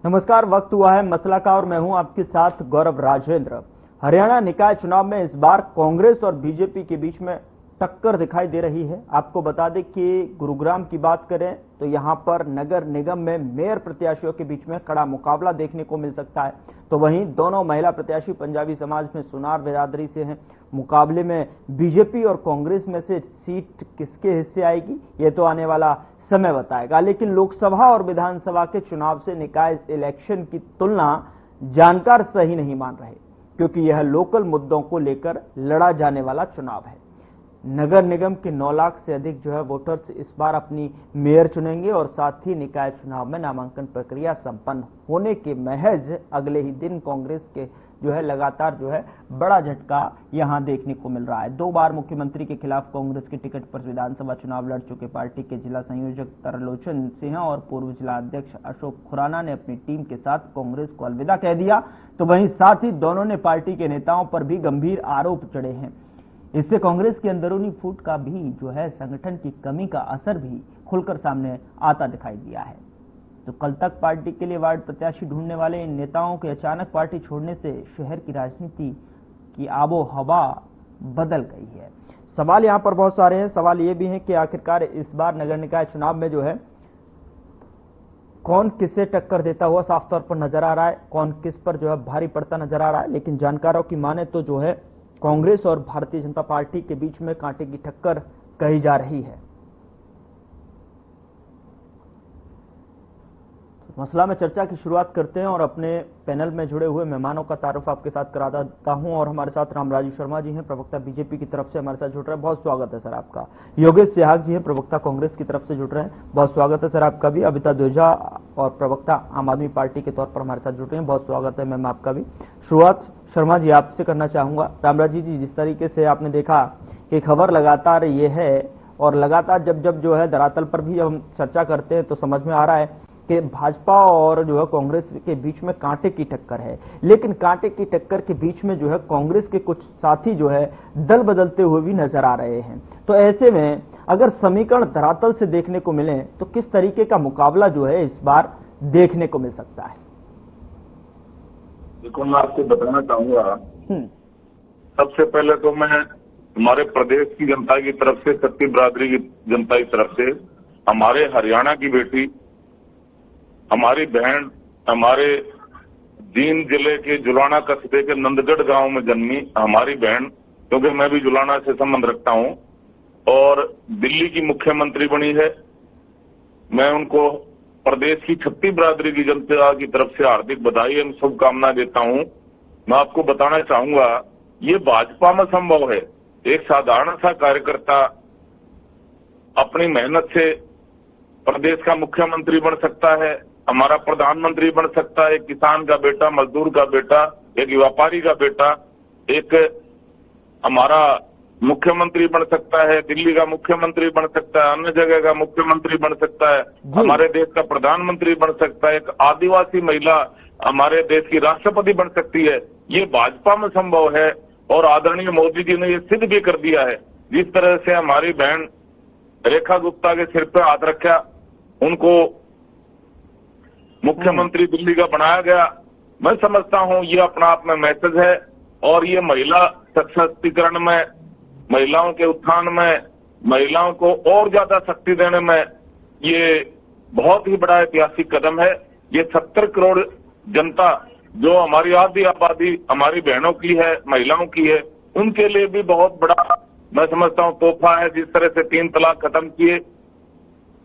नमस्कार, वक्त हुआ है मसला का और मैं हूं आपके साथ गौरव राजेंद्र। हरियाणा निकाय चुनाव में इस बार कांग्रेस और बीजेपी के बीच में टक्कर दिखाई दे रही है। आपको बता दें कि गुरुग्राम की बात करें तो यहां पर नगर निगम में मेयर प्रत्याशियों के बीच में कड़ा मुकाबला देखने को मिल सकता है। तो वहीं दोनों महिला प्रत्याशी पंजाबी समाज में सुनार बिरादरी से हैं। मुकाबले में बीजेपी और कांग्रेस में से सीट किसके हिस्से आएगी ये तो आने वाला समय बताएगा। लेकिन लोकसभा और विधानसभा के चुनाव से निकाय इलेक्शन की तुलना जानकार सही नहीं मान रहे, क्योंकि यह लोकल मुद्दों को लेकर लड़ा जाने वाला चुनाव है। नगर निगम के 9 लाख से अधिक वोटर्स इस बार अपनी मेयर चुनेंगे और साथ ही निकाय चुनाव में नामांकन प्रक्रिया संपन्न होने के महज अगले ही दिन कांग्रेस के लगातार बड़ा झटका यहां देखने को मिल रहा है। 2 बार मुख्यमंत्री के खिलाफ कांग्रेस के टिकट पर विधानसभा चुनाव लड़ चुके पार्टी के जिला संयोजक तरलोचन सिंह और पूर्व जिला अध्यक्ष अशोक खुराना ने अपनी टीम के साथ कांग्रेस को अलविदा कह दिया। तो वहीं साथ ही दोनों ने पार्टी के नेताओं पर भी गंभीर आरोप चढ़े हैं। इससे कांग्रेस की अंदरूनी फूट का भी संगठन की कमी का असर भी खुलकर सामने आता दिखाई दिया है। तो कल तक पार्टी के लिए वार्ड प्रत्याशी ढूंढने वाले इन नेताओं के अचानक पार्टी छोड़ने से शहर की राजनीति की आबो हवा बदल गई है। सवाल यहां पर बहुत सारे हैं। सवाल ये भी है कि आखिरकार इस बार नगर निकाय चुनाव में कौन किसे टक्कर देता हुआ साफ तौर पर नजर आ रहा है, कौन किस पर भारी पड़ता नजर आ रहा है। लेकिन जानकारों की माने तो कांग्रेस और भारतीय जनता पार्टी के बीच में कांटे की टक्कर कही जा रही है। मसला में चर्चा की शुरुआत करते हैं और अपने पैनल में जुड़े हुए मेहमानों का तारुफ आपके साथ करा देता हूं। और हमारे साथ रामराजू शर्मा जी हैं, प्रवक्ता बीजेपी की तरफ से हमारे साथ जुड़ रहे हैं, बहुत स्वागत है सर आपका। योगेश सिहाग जी हैं, प्रवक्ता कांग्रेस की तरफ से जुड़ रहे हैं, बहुत स्वागत है सर आपका भी। अबिता दोजा और प्रवक्ता आम आदमी पार्टी के तौर पर हमारे साथ जुड़ रहे हैं, बहुत स्वागत है मैम आपका भी। शुरुआत शर्मा जी आपसे करना चाहूंगा। रामराजू जी, जिस तरीके से आपने देखा कि खबर लगातार ये है और लगातार जब धरातल पर भी हम चर्चा करते हैं तो समझ में आ रहा है कि भाजपा और कांग्रेस के बीच में कांटे की टक्कर है। लेकिन कांटे की टक्कर के बीच में कांग्रेस के कुछ साथी दल बदलते हुए भी नजर आ रहे हैं। तो ऐसे में अगर समीकरण धरातल से देखने को मिले तो किस तरीके का मुकाबला इस बार देखने को मिल सकता है? देखो, मैं आपको बताना चाहूंगा, सबसे पहले तो मैं हमारे प्रदेश की जनता की तरफ से, सत्ती बिरादरी की जनता की तरफ से, हमारे हरियाणा की बेटी, हमारी बहन, हमारे जींद जिले के जुलाना कस्बे के नंदगढ़ गांव में जन्मी हमारी बहन, क्योंकि मैं भी जुलाना से संबंध रखता हूं और दिल्ली की मुख्यमंत्री बनी है। मैं उनको प्रदेश की छत्ती बिरादरी की जनता की तरफ से हार्दिक बधाई एवं शुभकामनाएं देता हूं। मैं आपको बताना चाहूंगा, ये भाजपा में संभव है। एक साधारण सा कार्यकर्ता अपनी मेहनत से प्रदेश का मुख्यमंत्री बन सकता है, हमारा प्रधानमंत्री बन सकता है, एक किसान का बेटा, मजदूर का बेटा, एक व्यापारी का बेटा, एक हमारा मुख्यमंत्री बन सकता है, दिल्ली का मुख्यमंत्री बन सकता है, अन्य जगह का मुख्यमंत्री बन सकता है, हमारे देश का प्रधानमंत्री बन सकता है, एक आदिवासी महिला हमारे देश की राष्ट्रपति बन सकती है। ये भाजपा में संभव है और आदरणीय मोदी जी ने ये सिद्ध भी कर दिया है। जिस तरह से हमारी बहन रेखा गुप्ता के सिर पर हाथ रखा, उनको मुख्यमंत्री दिल्ली का बनाया गया। मैं समझता हूं ये अपना आप में मैसेज है और ये महिला सशक्तिकरण में, महिलाओं के उत्थान में, महिलाओं को और ज्यादा शक्ति देने में ये बहुत ही बड़ा ऐतिहासिक कदम है। ये 70 करोड़ जनता जो हमारी आधी आबादी हमारी बहनों की है, महिलाओं की है, उनके लिए भी बहुत बड़ा मैं समझता हूं तोहफा है। जिस तरह से 3 तलाक खत्म किए,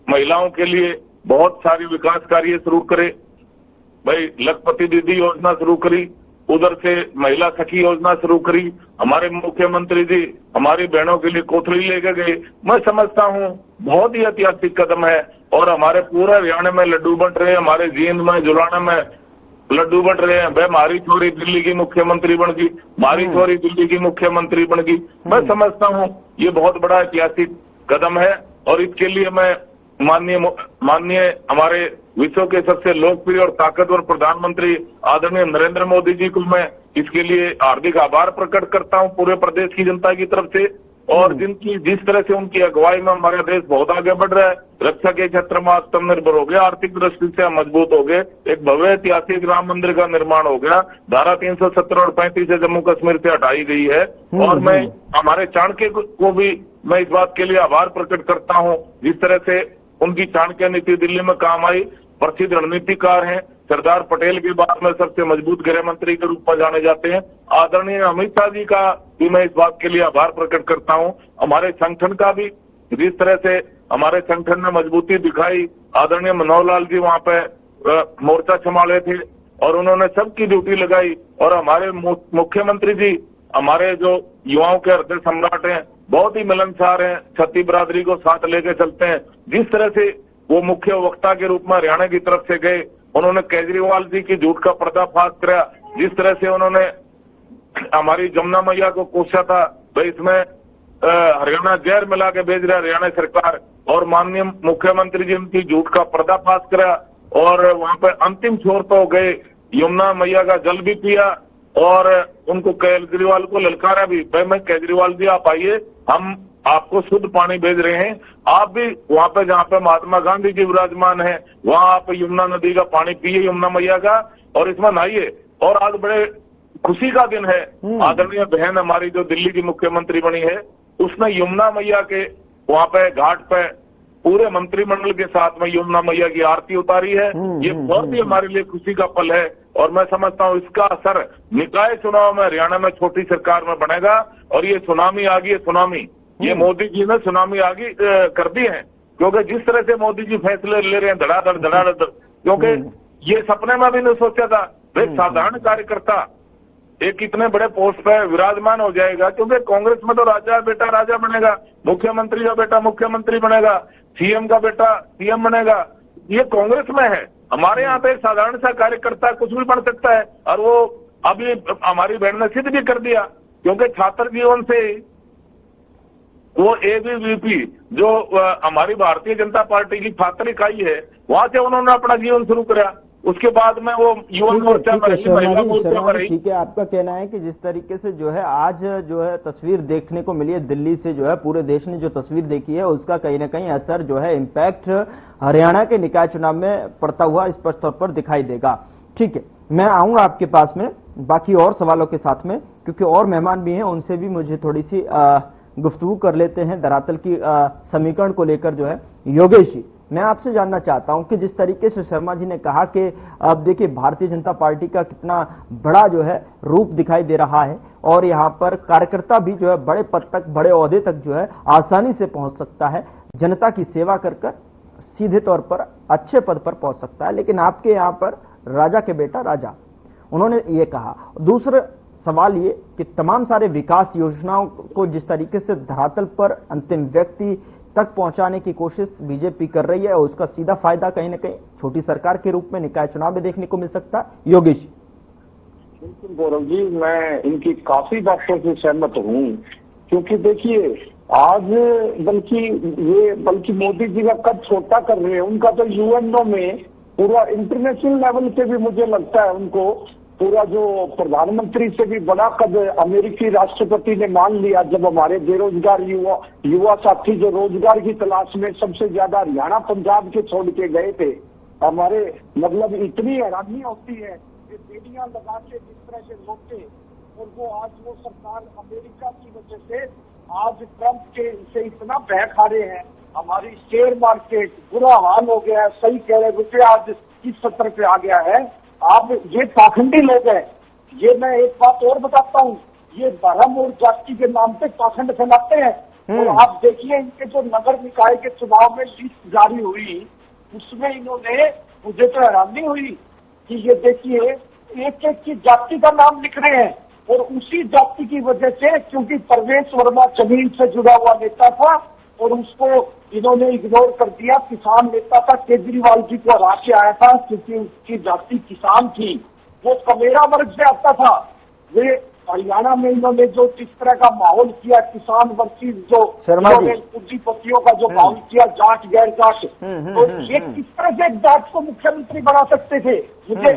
महिलाओं के लिए बहुत सारी विकास कार्य शुरू करे, भाई लखपति दीदी योजना शुरू करी, उधर से महिला सखी योजना शुरू करी, हमारे मुख्यमंत्री जी हमारी बहनों के लिए कोथली लेके गए। मैं समझता हूं बहुत ही ऐतिहासिक कदम है और हमारे पूरे हरियाणा में लड्डू बंट रहे हैं, हमारे जींद में, जुलाना में लड्डू बंट रहे हैं। भाई हमारी छोरी दिल्ली की मुख्यमंत्री बन गई, हमारी छोरी दिल्ली की मुख्यमंत्री बन गई। मैं समझता हूं ये बहुत बड़ा ऐतिहासिक कदम है और इसके लिए मैं माननीय हमारे विश्व के सबसे लोकप्रिय और ताकतवर प्रधानमंत्री आदरणीय नरेंद्र मोदी जी को मैं इसके लिए हार्दिक आभार प्रकट करता हूं पूरे प्रदेश की जनता की तरफ से। और जिस तरह से उनकी अगुवाई में हमारा देश बहुत आगे बढ़ रहा है। रक्षा के क्षेत्र में आत्मनिर्भर हो गया, आर्थिक दृष्टि से हम मजबूत हो गए, एक भव्य ऐतिहासिक राम मंदिर का निर्माण हो गया, धारा 370 और 35 जम्मू कश्मीर से हटाई गई है। और मैं हमारे चाणक्य को भी मैं इस बात के लिए आभार प्रकट करता हूं, जिस तरह से उनकी चाणक्य नीति दिल्ली में काम आई। प्रसिद्ध रणनीतिकार हैं, सरदार पटेल के बाद में सबसे मजबूत गृह मंत्री के रूप में जाने जाते हैं। आदरणीय अमित शाह जी का भी मैं इस बात के लिए आभार प्रकट करता हूं। हमारे संगठन का भी, जिस तरह से हमारे संगठन ने मजबूती दिखाई, आदरणीय मनोहर लाल जी वहां पे मोर्चा संभाले थे और उन्होंने सबकी ड्यूटी लगाई। और हमारे मुख्यमंत्री जी हमारे जो युवाओं के हृदय सम्राट हैं, बहुत ही मिलनसार हैं, छत्ती बिरादरी को साथ लेके चलते हैं। जिस तरह से वो मुख्य वक्ता के रूप में हरियाणा की तरफ से गए, उन्होंने केजरीवाल जी की झूठ का पर्दाफाश किया। जिस तरह से उन्होंने हमारी जमुना मैया को कोसा था, भाई इसमें हरियाणा जहर मिला के भेज रहा हरियाणा सरकार, और माननीय मुख्यमंत्री जी उनकी झूठ का पर्दाफाश करा और वहां पर अंतिम छोर तो गए, यमुना मैया का जल भी पिया और उनको केजरीवाल को ललकारा भी। भाई मैं केजरीवाल जी आप आइए, हम आपको शुद्ध पानी भेज रहे हैं, आप भी वहां पे जहां पे महात्मा गांधी जी विराजमान है वहां आप यमुना नदी का पानी पिए, यमुना मैया का, और इसमें नहाइए। और आज बड़े खुशी का दिन है, आदरणीय बहन हमारी जो दिल्ली की मुख्यमंत्री बनी है, उसने यमुना मैया के वहां पे घाट पे पूरे मंत्रिमंडल के साथ में यमुना मैया की आरती उतारी है। ये बहुत ही हमारे लिए खुशी का पल है और मैं समझता हूं इसका असर निकाय चुनाव में हरियाणा में छोटी सरकार में बनेगा। और ये सुनामी आ गई है, सुनामी, ये मोदी जी ने सुनामी आगे कर दी है, क्योंकि जिस तरह से मोदी जी फैसले ले रहे हैं धड़ाधड़, क्योंकि ये सपने में भी नहीं सोचा था भाई साधारण कार्यकर्ता एक इतने बड़े पोस्ट पे विराजमान हो जाएगा। क्योंकि कांग्रेस में तो राजा बेटा राजा बनेगा, मुख्यमंत्री का बेटा मुख्यमंत्री बनेगा, सीएम का बेटा सीएम बनेगा, ये कांग्रेस में है। हमारे यहाँ पे एक साधारण सा कार्यकर्ता कुछ भी बन सकता है और वो अभी हमारी बहन ने सिद्ध भी कर दिया। क्योंकि छात्र जीवन से वो एबीवीपी जो हमारी भारतीय जनता पार्टी की छात्र इकाई है, वहां से उन्होंने अपना जीवन शुरू करा। उसके बाद में वो युवा मोर्चा में रही, महिला मोर्चा में रही। ठीक है, आपका कहना है कि जिस तरीके से जो है आज जो है तस्वीर देखने को मिली है दिल्ली से, जो है पूरे देश ने जो तस्वीर देखी है उसका कहीं ना कहीं असर जो है इम्पैक्ट हरियाणा के निकाय चुनाव में पड़ता हुआ स्पष्ट तौर पर दिखाई देगा। ठीक है, मैं आऊंगा आपके पास में बाकी और सवालों के साथ में, क्योंकि और मेहमान भी हैं, उनसे भी मुझे थोड़ी सी गुफ्तगू कर लेते हैं धरातल की समीकरण को लेकर। जो है योगेश जी, मैं आपसे जानना चाहता हूं कि जिस तरीके से शर्मा जी ने कहा कि अब देखिए भारतीय जनता पार्टी का कितना बड़ा जो है रूप दिखाई दे रहा है और यहां पर कार्यकर्ता भी जो है बड़े पद तक, बड़े ओहदे तक जो है आसानी से पहुंच सकता है, जनता की सेवा कर कर सीधे तौर पर अच्छे पद पर पहुंच सकता है। लेकिन आपके यहां पर राजा के बेटा राजा, उन्होंने ये कहा। दूसरा सवाल ये कि तमाम सारे विकास योजनाओं को जिस तरीके से धरातल पर अंतिम व्यक्ति तक पहुंचाने की कोशिश बीजेपी कर रही है, उसका सीधा फायदा कहीं ना कहीं छोटी सरकार के रूप में निकाय चुनाव में देखने को मिल सकता है। योगेश जी। बिल्कुल गौरव जी, मैं इनकी काफी बातों से सहमत हूँ, क्योंकि देखिए आज बल्कि मोदी जी का कद छोटा कर रहे हैं। उनका तो यूएनओ में पूरा इंटरनेशनल लेवल पे भी मुझे लगता है उनको पूरा जो प्रधानमंत्री से भी बड़ा कद अमेरिकी राष्ट्रपति ने मान लिया, जब हमारे बेरोजगार युवा साथी जो रोजगार की तलाश में सबसे ज्यादा हरियाणा पंजाब के छोड़ के गए थे। हमारे मतलब इतनी हैरानी होती है कि बेड़ियां लगा के जिस तरह से लौटे, और वो आज वो सरकार अमेरिका की वजह से आज ट्रंप के से इतना बह खा रहे हैं। हमारी शेयर मार्केट बुरा हाल हो गया है, सही कह रहे, रुपया आज इस स्तर पे आ गया है। आप ये पाखंडी लोग हैं। ये मैं एक बात और बताता हूँ, ये धर्म और जाति के नाम पे पाखंड फैलाते हैं। और आप देखिए इनके जो नगर निकाय के चुनाव में लिस्ट जारी हुई, उसमें इन्होंने, मुझे तो हैरानी हुई कि ये देखिए एक एक की जाति का नाम लिख रहे हैं, और उसी जाति की वजह से, क्योंकि परवेश वर्मा जमीन से जुड़ा हुआ नेता था और उसको इन्होंने इग्नोर कर दिया। किसान नेता था, केजरीवाल जी को हरा के आया था क्योंकि उसकी जाति किसान थी, वो कमेरा वर्ग से आता था। वे हरियाणा में इन्होंने जो जिस तरह का माहौल किया, किसान वर्सेस जो पूंजीपतियों का जो माहौल किया, जाट गैर जाट, तो ये किस तरह से जाट को मुख्यमंत्री बना सकते थे? मुझे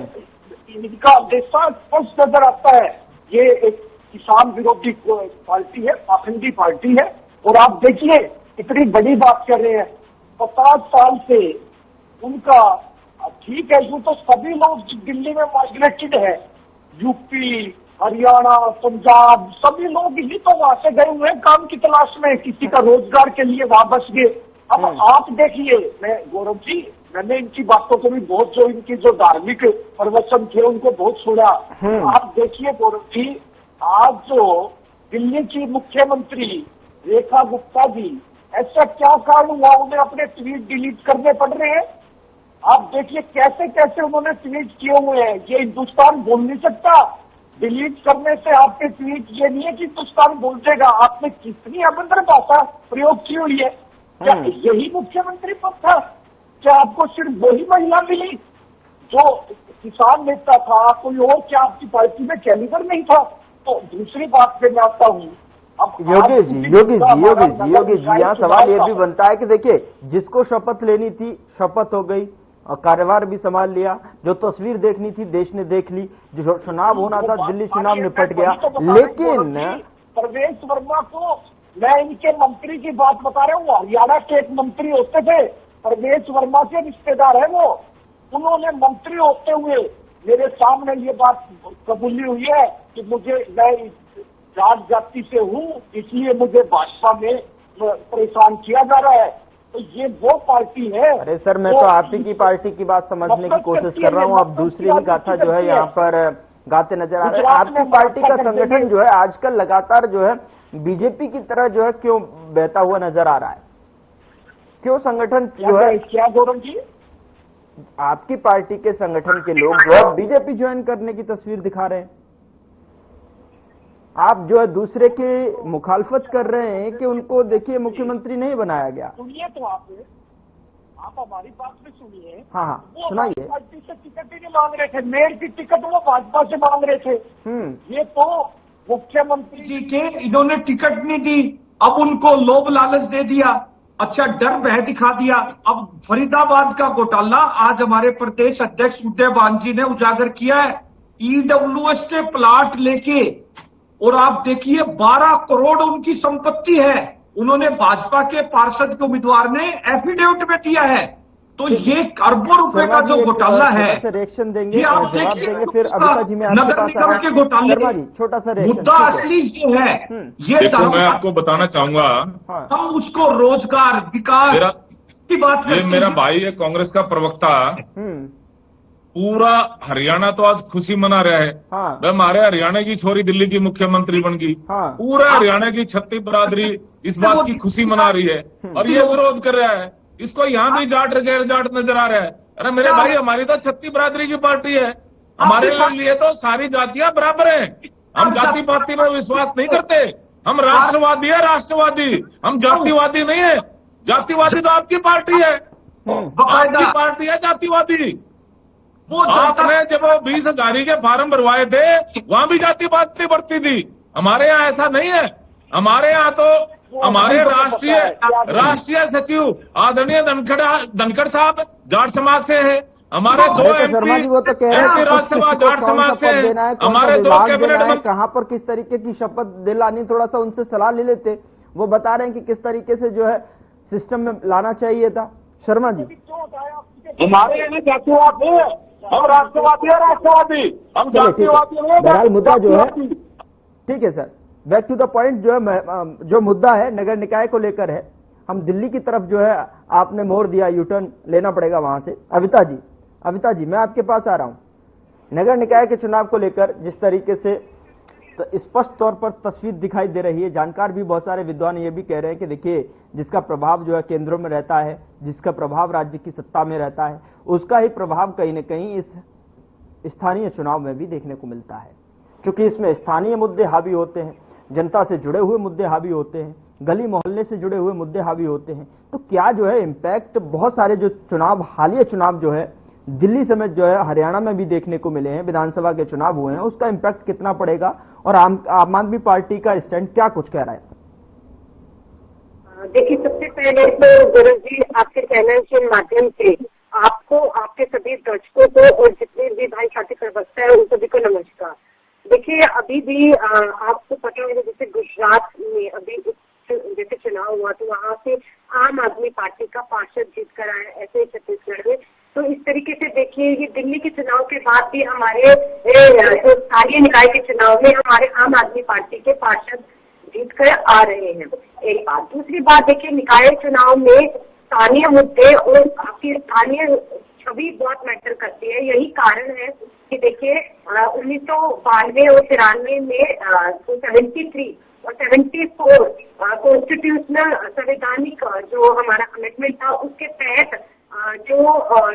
इनका उद्देश्य स्पष्ट नजर आता है। ये एक किसान विरोधी पार्टी है, पाखंडी पार्टी है, और आप देखिए इतनी बड़ी बात कर रहे हैं, 50 साल से उनका, ठीक है, यूं तो सभी लोग दिल्ली में माइग्रेटेड है, यूपी, हरियाणा, पंजाब, सभी लोग ही तो वहां से गए हुए हैं काम की तलाश में, किसी का रोजगार के लिए वहां बस गए। अब आप देखिए, मैं गौरव जी, मैंने इनकी बातों को भी बहुत, जो इनकी जो धार्मिक प्रवचन थे उनको बहुत सुना। आप देखिए गौरव जी, आज जो दिल्ली की मुख्यमंत्री रेखा गुप्ता जी, ऐसा क्या कारण हुआ उन्हें अपने ट्वीट डिलीट करने पड़ रहे हैं? आप देखिए कैसे कैसे उन्होंने ट्वीट किए हुए हैं। ये हिंदुस्तान बोल नहीं सकता, डिलीट करने से आपके ट्वीट ये नहीं है कि हिंदुस्तान बोल देगा। आपने कितनी अभद्र भाषा प्रयोग की हुई है। क्या यही मुख्यमंत्री पद था? क्या आपको सिर्फ वही महिला मिली जो किसान नेता था? कोई और क्या आपकी पार्टी में कैलिबर नहीं था? तो दूसरी बात पे मैं आता हूँ, योगी जी, यहाँ सवाल ये भी बनता है कि देखिए, जिसको शपथ लेनी थी शपथ हो गई और कार्यभार भी संभाल लिया, जो तस्वीर देखनी थी देश ने देख ली, जो चुनाव होना था दिल्ली चुनाव निपट गया। लेकिन प्रवेश वर्मा को, मैं इनके मंत्री की बात बता रहा हूँ, हरियाणा के एक मंत्री होते थे, प्रवेश वर्मा के रिश्तेदार है वो, उन्होंने मंत्री होते हुए मेरे सामने ये बात कबूली हुई है कि मैं जाट जाति से हूँ, इसलिए मुझे भाजपा में परेशान किया जा रहा है। तो ये वो पार्टी है। अरे सर, मैं तो आप ही की पार्टी की बात समझने की कोशिश कर रहा हूँ, आप दूसरी ही गाथा जो है यहाँ पर गाते नजर आ रहे हैं। आपकी पार्टी का संगठन जो है आजकल लगातार जो है बीजेपी की तरह जो है क्यों बहता हुआ नजर आ रहा है? क्यों संगठन जो है, क्या गौरव जी, आपकी पार्टी के संगठन के लोग जो है बीजेपी ज्वाइन करने की तस्वीर दिखा रहे हैं? आप जो है दूसरे के मुखालफत कर रहे हैं कि उनको देखिए मुख्यमंत्री नहीं बनाया गया। सुनिए तो आप हमारी बात में सुनिए। हाँ, सुनाइए। पार्टी से टिकट ही नहीं मांग रहे थे, मेयर की टिकट वो भाजपा से मांग रहे थे। ये तो मुख्यमंत्री जी के इन्होंने टिकट नहीं दी, अब उनको लोभ लालच दे दिया, अच्छा डर भय दिखा दिया। अब फरीदाबाद का घोटाला आज हमारे प्रदेश अध्यक्ष उदयभान जी ने उजागर किया है। ईडब्ल्यूएस के प्लाट लेके, और आप देखिए 12 करोड़ उनकी संपत्ति है, उन्होंने भाजपा के पार्षद के उम्मीदवार ने एफिडेविट में दिया है। तो ये अरबों रुपए का जो घोटाला है, रिएक्शन देंगे, ये आप जवाब देखिए, देंगे, फिर अभिता जी में नगर निगम के घोटाले छोटा सा मुद्दा असली जो है, ये देखो मैं आपको बताना चाहूंगा, हम उसको रोजगार विकास की बात करते हैं। मेरा भाई है कांग्रेस का प्रवक्ता, पूरा हरियाणा तो आज खुशी मना रहा है। हमारे हरियाणा की छोरी दिल्ली की मुख्यमंत्री बन गई। पूरा हरियाणा की छत्ती बरादरी इस बात की खुशी मना रही है और ये विरोध कर रहा है। इसको यहाँ भी जाट नजर आ रहा है। अरे मेरे भाई, हमारी तो छत्ती बरादरी की पार्टी है, हमारे लिए तो सारी जातियां बराबर हैं। हम जाति पाति में विश्वास नहीं करते, हम राष्ट्रवादी है, राष्ट्रवादी, हम जातिवादी नहीं है। जातिवादी तो आपकी पार्टी है, आपकी पार्टी है जातिवादी। वो आपने जब 20,000 के फार्म भरवाए थे वहां भी जाति पाति बढ़ती थी। हमारे यहाँ ऐसा नहीं है। हमारे यहाँ तो हमारे राष्ट्रीय सचिव आदरणीय धनखड़ साहब जाट समाज से है। हमारे दो शर्मा जी वो तो कह रहे हैं राज्यसभा जाट समाज से है। हमारे 2 कैबिनेट मंत्री कहाँ पर किस तरीके की शपथ दिलानी, थोड़ा सा उनसे सलाह ले लेते। वो बता रहे हैं कि किस तरीके से जो है सिस्टम में लाना चाहिए था। शर्मा जी, हमारे यहाँ जातिवाद है, हम राष्ट्रवादी है, राष्ट्रवादी, हम जातिवादी है। बहरहाल मुद्दा जो है, ठीक है sir, back to the point, जो है जो मुद्दा है नगर निकाय को लेकर है। हम दिल्ली की तरफ जो है आपने मोड़ दिया, यूटर्न लेना पड़ेगा वहां से। अविता जी मैं आपके पास आ रहा हूं। नगर निकाय के चुनाव को लेकर जिस तरीके से स्पष्ट तौर पर तस्वीर दिखाई दे रही है, जानकार भी बहुत सारे विद्वान ये भी कह रहे हैं कि देखिए, जिसका प्रभाव जो है केंद्रों में रहता है, जिसका प्रभाव राज्य की सत्ता में रहता है, उसका ही प्रभाव कहीं न कहीं इस स्थानीय चुनाव में भी देखने को मिलता है। क्योंकि इसमें स्थानीय मुद्दे हावी होते हैं, जनता से जुड़े हुए मुद्दे हावी होते हैं, गली मोहल्ले से जुड़े हुए मुद्दे हावी होते हैं। तो क्या जो है इम्पैक्ट बहुत सारे जो चुनाव, हालिया चुनाव जो है दिल्ली समेत जो है हरियाणा में भी देखने को मिले हैं, विधानसभा के चुनाव हुए हैं, उसका इम्पैक्ट कितना पड़ेगा और आम आदमी पार्टी का स्टैंड क्या कुछ कह रहा है? देखिए, सबसे पहले तो गुरु जी आपके चैनल के माध्यम से आपको, आपके सभी दर्शकों को और जितने भी भाई साथी प्रवक्ता है उन सभी को नमस्कार। देखिए, अभी भी आपको पता है जैसे गुजरात में अभी जैसे चुनाव चुनाव हुआ तो वहाँ से आम आदमी पार्टी का पार्षद जीत कर आया, ऐसे छत्तीसगढ़ में। तो इस तरीके से देखिए ये दिल्ली के चुनाव के बाद भी हमारे जो स्थानीय निकाय के चुनाव में हमारे आम आदमी पार्टी के पार्षद जीत कर आ रहे हैं, एक बात। दूसरी बात देखिए, निकाय चुनाव में स्थानीय मुद्दे और आपकी स्थानीय छवि बहुत मैटर करती है। यही कारण है कि देखिए 1992 और 93 में 73 और 74 कॉन्स्टिट्यूशनल संवैधानिक जो हमारा कमिटमेंट था, उसके तहत जो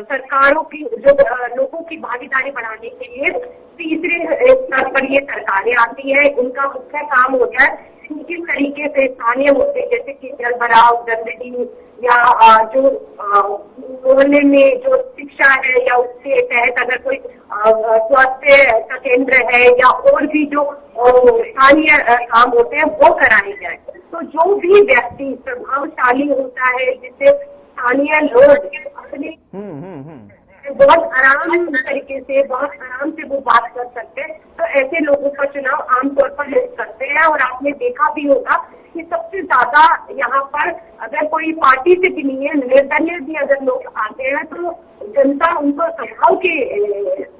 सरकारों की जो लोगों की भागीदारी बढ़ाने के लिए तीसरे स्तर पर ये सरकारें आती है। उनका मुख्य काम होता है किस तरीके से स्थानीय मुद्दे जैसे कि जल भराव, गंदगी या जो मोहल्ले में जो शिक्षा है या उसके तहत अगर कोई स्वास्थ्य का केंद्र है या और भी जो स्थानीय काम होते हैं वो कराए जाए। तो जो भी व्यक्ति प्रभावशाली होता है जिससे स्थानीय लोग अपने बहुत आराम तरीके से बहुत आराम से वो बात कर सकते हैं, तो ऐसे लोगों का चुनाव आमतौर पर लोग करते हैं। और आपने देखा भी होगा कि सबसे ज्यादा यहाँ पर अगर कोई पार्टी से भी नहीं है, निर्दलीय भी अगर लोग आते हैं तो जनता उनको स्वभाव के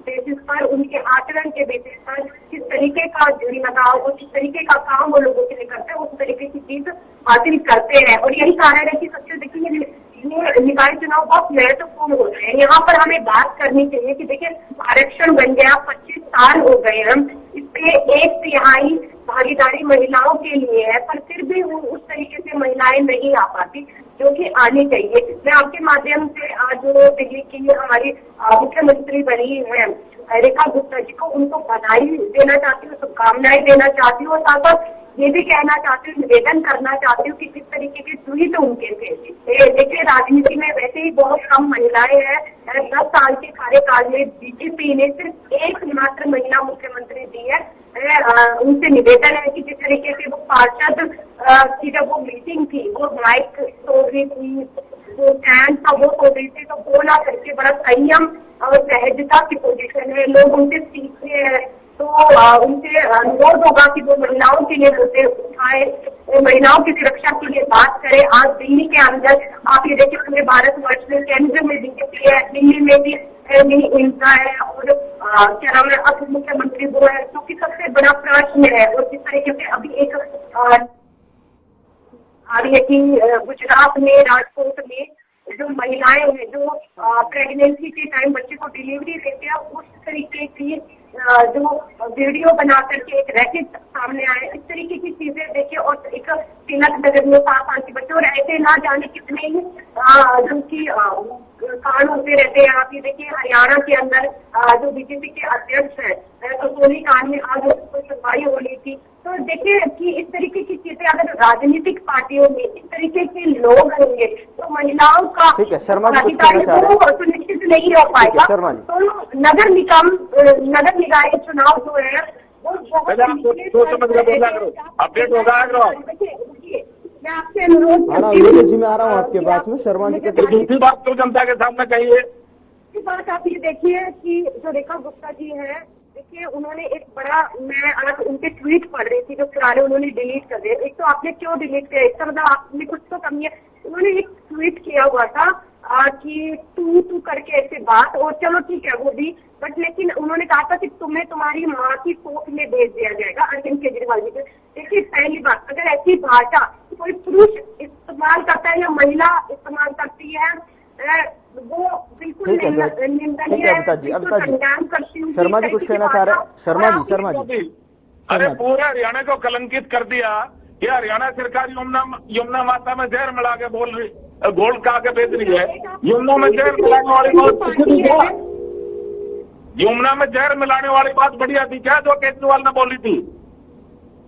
बेसिस पर, उनके आचरण के बेसिस पर किस तरीके का जुड़ी लगाव और किस तरीके का काम वो लोगों के लिए करते हैं, उस तरीके की चीज हासिल करते हैं। और यही कारण है कि सबसे देखिए निकाय चुनाव बहुत महत्वपूर्ण होते हैं। यहाँ पर हमें बात करनी चाहिए कि देखिए आरक्षण बन गया, 25 साल हो गए हम, इससे 1/3 भागीदारी महिलाओं के लिए है, पर फिर भी उस तरीके से महिलाएं नहीं आ पाती जो कि आनी चाहिए। मैं आपके माध्यम से आज जो दिल्ली की हमारी मुख्यमंत्री बनी है रेखा गुप्ता जी को, उनको बधाई देना चाहती हूँ, शुभकामनाएं देना चाहती हूँ और साथ साथ ये भी कहना चाहती हूँ, निवेदन करना चाहती हूँ कि किस तरीके के ट्वीट उनके थे। देखिए राजनीति में वैसे ही बहुत कम महिलाएं हैं। 10 साल के कार्यकाल में बीजेपी ने सिर्फ एक मात्र महिला मुख्यमंत्री दी है। उनसे निवेदन है कि जिस तरीके से वो पार्षद की जब वो मीटिंग थी वो माइक तोड़ रही थी, जो स्टैंड था वो तोड़ रही थी, तो बोला करके बड़ा संयम और सहजता की पोजीशन है, लोग उनसे सीखते हैं। तो उनसे अनुरोध होगा कि वो महिलाओं के लिए मुद्दे उठाए, महिलाओं की सुरक्षा के लिए बात करें। आज दिल्ली के अंदर आप ये देखिए पूरे भारतवर्ष में केंद्र में बीजेपी है, दिल्ली में भी इनका है और क्या नाम है अब मुख्यमंत्री वो है, क्योंकि सबसे बड़ा प्रश्न है। और जिस तरीके से अभी एक आ रही है कि गुजरात में राजकोट में जो महिलाएं हैं जो प्रेगनेंसी के टाइम बच्चे को डिलीवरी देते हैं, उस तरीके की जो वीडियो बना करके एक रैकेट सामने आए, इस तरीके की चीजें देखिए। और एक तिलक नगर में 7 साल के बच्चे, और ऐसे ना जाने कितने ही जो की कांड होते रहते हैं। आप ये देखिए हरियाणा के अंदर जो बीजेपी के अध्यक्ष है तो सोनी कांड में आज कोई सुनवाई हो रही थी। तो देखिए कि इस तरीके की चीजें अगर राजनीतिक पार्टियों में इस तरीके के लोग होंगे तो महिलाओं का भागीदारी सुनिश्चित नहीं हो पाएगा। तो नगर निकाय चुनाव जो है वो अपडेट होगा। मैं आपसे अनुरोध जी मैं आ रहा हूँ आपके पास में। शर्मा जी दूसरी बात तो जनता के सामने कहिए। दूसरी बात आप ये देखिए कि जो रेखा गुप्ता जी है, देखिए उन्होंने एक बड़ा, मैं आज उनके ट्वीट पढ़ रही थी जो पुराने उन्होंने डिलीट कर दिए। एक तो आपने क्यों डिलीट किया, इसका मतलब आपने कुछ तो कमी है। उन्होंने एक ट्वीट किया हुआ था कि तू करके ऐसे बात, और चलो ठीक है वो भी, बट लेकिन उन्होंने कहा था कि तुम्हें तुम्हारी माँ की कोख में भेज दिया जाएगा अरविंद केजरीवाल जी को। देखिए पहली बात, अगर ऐसी भाषा कोई पुरुष इस्तेमाल करता है या महिला इस्तेमाल करती है वो बिल्कुल निंदनीय है। शर्मा जी कुछ कहना चाह रहे हैं? शर्मा जी अरे पूरे हरियाणा को कलंकित कर दिया। ये हरियाणा सरकार यमुना माता में जहर मिला के बोल रही, घोल खा के बेच रही है। यमुना में जहर मिलाने वाली बात, यमुना में जहर मिलाने वाली बात बढ़िया थी क्या जो केजरीवाल ने बोली थी?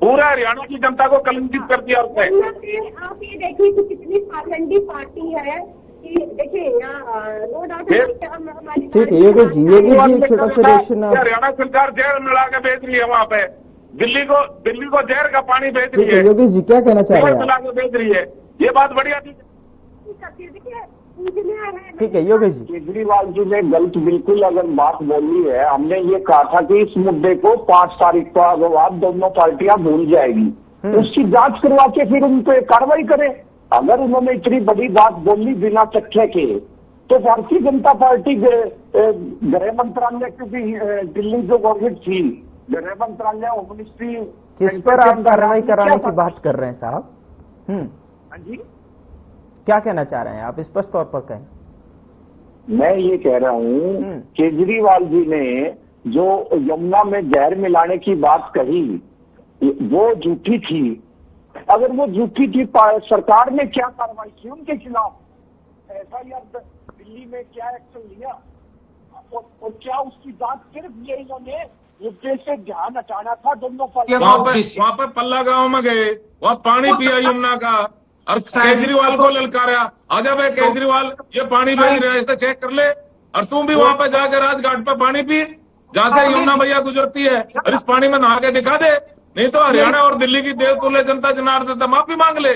पूरा हरियाणा की जनता को कलंकित कर दिया उसने। आप ये देखिए कि कितनी पाखंडी पार्टी है कि देखिए नो डाउट ठीक है। योगी जी छोटा सा रिएक्शन। हरियाणा सरकार जहर मिला के बेच रही है, वहाँ पे दिल्ली को जहर का पानी बेच रही है। योगी जी क्या कहना चाह रहे हैं? मिला के बेच रही है, ये बात बढ़िया थी। ठीक है योगी जी। केजरीवाल जी ने गलत बिल्कुल अगर बात बोली है। हमने ये कहा था कि इस मुद्दे को 5 तारीख को बाद दोनों पार्टियां भूल जाएगी, उसकी जांच करवा के फिर उन पे कार्रवाई करें। अगर उन्होंने इतनी बड़ी बात बोली बिना तथ्य के, तो भारतीय जनता पार्टी गृह मंत्रालय, क्योंकि दिल्ली जो गवर्नमेंट थी, गृह मंत्रालय, होम मिनिस्ट्री, किस पर आप कार्रवाई कराने की बात कर रहे हैं साहब? हाँ जी, क्या कहना चाह रहे हैं आप? स्पष्ट तौर पर कहें। मैं ये कह रहा हूँ केजरीवाल जी ने जो यमुना में जहर मिलाने की बात कही वो झूठी थी। अगर वो झूठी थी, सरकार ने क्या कार्रवाई की उनके खिलाफ? FIR दिल्ली में क्या एक्शन लिया? और क्या उसकी जांच सिर्फ ये इन्होंने मुद्दे से ध्यान हटाना था दोनों वहाँ पे पल्ला गांव में गए, वहाँ पानी पिया यमुना का और केजरीवाल को ललकारा, आजा भाई केजरीवाल ये पानी भेज रहे हैं, इसे चेक कर ले, और तुम भी वहाँ पे जाकर राजघाट पे पानी पी जहाँ से यमुना भैया गुजरती है, और इस पानी में नहा के दिखा दे, नहीं तो हरियाणा और दिल्ली की देवतुल्य जनता जनार्दन माफी मांग ले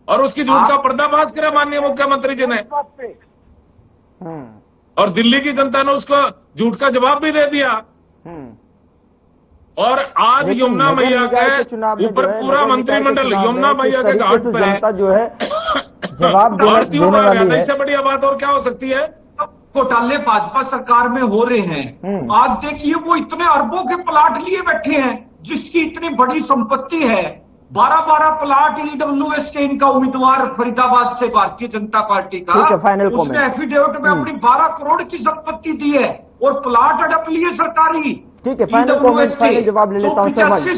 और उसकी झूठ का पर्दाफाश करे माननीय मुख्यमंत्री जी ने, और दिल्ली की जनता ने उसको झूठ का जवाब भी दे दिया। और आज यमुना मैया के ऊपर पूरा मंत्रिमंडल यमुना मैया के घाट पर जनता जो है जवाब देने वाली है। इससे बढ़िया बात और क्या हो सकती है? घोटाले भाजपा सरकार में हो रहे हैं। आज देखिए वो इतने अरबों के प्लाट लिए बैठे हैं, जिसकी इतनी बड़ी संपत्ति है, 12-12 प्लाट EWS के इनका उम्मीदवार फरीदाबाद से भारतीय जनता पार्टी का, उसने एफिडेविट में अपनी 12 करोड़ की संपत्ति दी है और प्लाट अडप लिए सरकारी। ठीक है, फाइनल कमेंट, फाइनल जवाब ले लेता हूं। शर्मा जी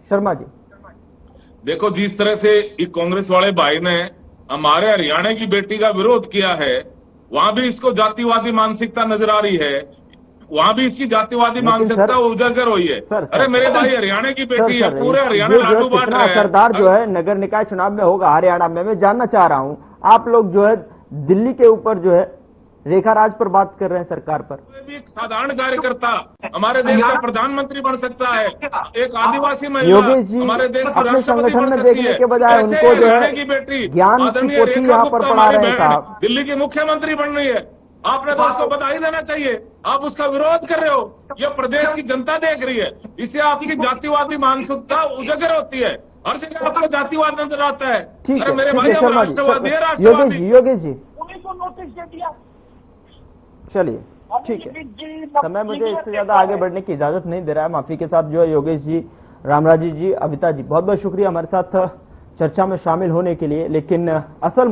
शर्मा जी देखो, जिस तरह से कांग्रेस वाले भाई ने हमारे हरियाणा की बेटी का विरोध किया है, वहां भी इसको जातिवादी मानसिकता नजर आ रही है, वहां भी इसकी जातिवादी मानसिकता उजागर हुई है। अरे मेरे भाई हरियाणा की बेटी है, पूरे हरियाणा लाडू बांट रहे हैं। सरदार जो है नगर निकाय चुनाव में होगा हरियाणा में, मैं जानना चाह रहा हूं, आप लोग जो है दिल्ली के ऊपर जो है रेखा राज पर बात कर रहे हैं, सरकार पर। भी एक साधारण कार्यकर्ता हमारे देश का प्रधानमंत्री बन सकता है, एक आदिवासी महिला हमारे देश का अपने संगठन में देखने के बजाय उनको जो है की बेटी ज्ञान की पोथी यहाँ पर पढ़ा रहे हैं साहब। दिल्ली की मुख्यमंत्री बन रही है, आपने तो उसको बधाई देना चाहिए। आप उसका विरोध कर रहे हो, ये प्रदेश की जनता देख रही है, इससे आपकी जातिवादी मानसिकता उजागर होती है, हर जगह आपको जातिवाद नजर आता है। ठीक है, मेरे भाई राष्ट्रवादी है, राष्ट्रवादी। योगेश जी उन्हीं को नोटिस दे दिया। चलिए ठीक है, समय मुझे इससे ज्यादा आगे बढ़ने की इजाजत नहीं दे रहा है, माफी के साथ जो है योगेश जी, रामराजी जी, अविता जी, बहुत बहुत शुक्रिया हमारे साथ चर्चा में शामिल होने के लिए। लेकिन असल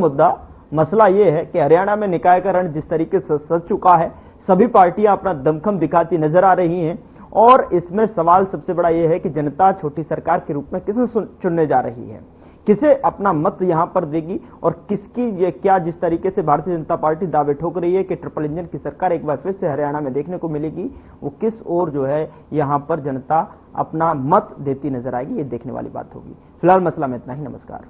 मसला ये है कि हरियाणा में निकायकरण जिस तरीके से सज चुका है, सभी पार्टियां अपना दमखम दिखाती नजर आ रही हैं, और इसमें सवाल सबसे बड़ा यह है कि जनता छोटी सरकार के रूप में किसे चुनने जा रही है, किसे अपना मत यहां पर देगी, और किसकी ये क्या जिस तरीके से भारतीय जनता पार्टी दावे ठोक रही है कि ट्रिपल इंजन की सरकार एक बार फिर से हरियाणा में देखने को मिलेगी, वो किस ओर जो है यहां पर जनता अपना मत देती नजर आएगी, ये देखने वाली बात होगी। फिलहाल मसला में इतना ही, नमस्कार।